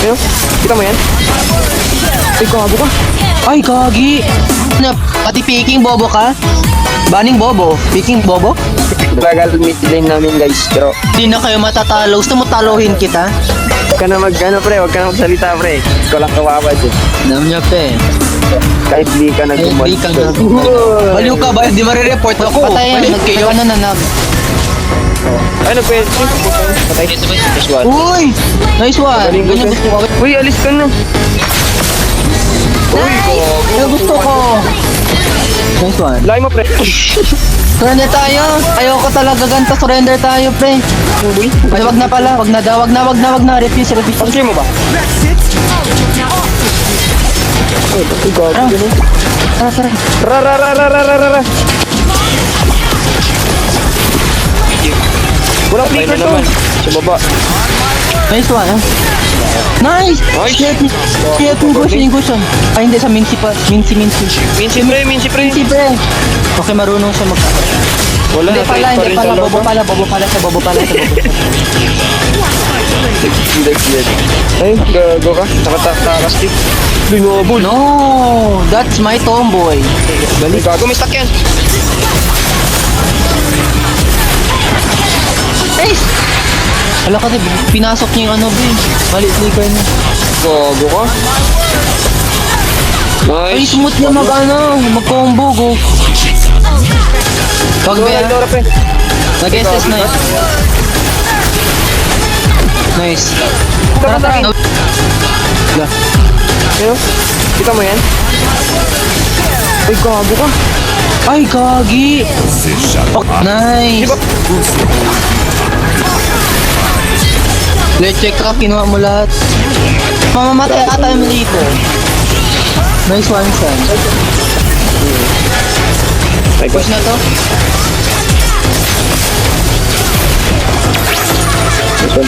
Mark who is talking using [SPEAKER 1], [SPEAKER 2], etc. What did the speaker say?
[SPEAKER 1] Ayun, kita mo yan? Ay, gago ka.
[SPEAKER 2] Ay, gagi. Na, pati picking bobo ka? Baning bobo? Picking bobo?
[SPEAKER 1] Bagal mid lane namin guys, pero
[SPEAKER 2] Di na kayo matatalo. Gusto mo taluhin kita?
[SPEAKER 1] huwag ka na ano pre, huwag ka na magsalita pre. Ikaw lang kawawa dyan.
[SPEAKER 2] Alam niya pa eh.
[SPEAKER 1] Kahit di ka
[SPEAKER 2] Ay,
[SPEAKER 1] nag-umod.
[SPEAKER 2] di ka na. Baliw ka ba? Di marireport ako.
[SPEAKER 3] Patay yan.
[SPEAKER 2] kayo.
[SPEAKER 3] Ano na
[SPEAKER 1] Ay, nag-pwede. Patay. Just one.
[SPEAKER 2] Uy! Nice one.
[SPEAKER 1] Galing
[SPEAKER 2] Ganyan
[SPEAKER 1] gusto.
[SPEAKER 2] gusto ko.
[SPEAKER 1] Uy, alis ka na. Uy,
[SPEAKER 2] Yan gusto ko. Nice one.
[SPEAKER 1] laki mo pre.
[SPEAKER 2] Surrender tayo. Ayoko talaga ganito. Surrender tayo, pre. Ay, wag na pala. Wag na daw. Wag na. Refuse.
[SPEAKER 1] Pag-clear mo ba? Ay, gago ka na.
[SPEAKER 2] Tara.
[SPEAKER 1] Walang flicker to. Sa baba.
[SPEAKER 2] Nice one, ah. Nice!
[SPEAKER 1] Nice.
[SPEAKER 2] Shit, cushion. Ay, hindi, sa Mincy pa. Mincy.
[SPEAKER 1] Minsi pre.
[SPEAKER 2] Mincy, pre. Okay, marunong siya mag...
[SPEAKER 1] Wala
[SPEAKER 2] Hindi
[SPEAKER 1] na,
[SPEAKER 2] pala,
[SPEAKER 1] trade pa rin sa loob.
[SPEAKER 2] bobo pala.
[SPEAKER 1] Ay, gago ka. Nakatakas-stick. Binobol.
[SPEAKER 2] No, that's my tomboy.
[SPEAKER 1] Balik. Gago, may stuck yan.
[SPEAKER 2] Nice! Wala ka, pinasok niya yung ano, B. Mali-flicker niya.
[SPEAKER 1] Gago ka.
[SPEAKER 2] Ay,
[SPEAKER 1] Nice.
[SPEAKER 2] smooth niya mag-combo, go. Wag ba yan?
[SPEAKER 1] Dora pre.
[SPEAKER 2] Nag-SS na yun. Nice.
[SPEAKER 1] Tara.
[SPEAKER 2] Wala.
[SPEAKER 1] Ayun, kita mo yan? Ay, gago ka.
[SPEAKER 2] Ay, gagi! Nice! Let's check ka, kinuha mo lahat. Mamamatay ata yung dito. Nice one, son.
[SPEAKER 1] Ay,
[SPEAKER 2] Push na to.
[SPEAKER 1] control.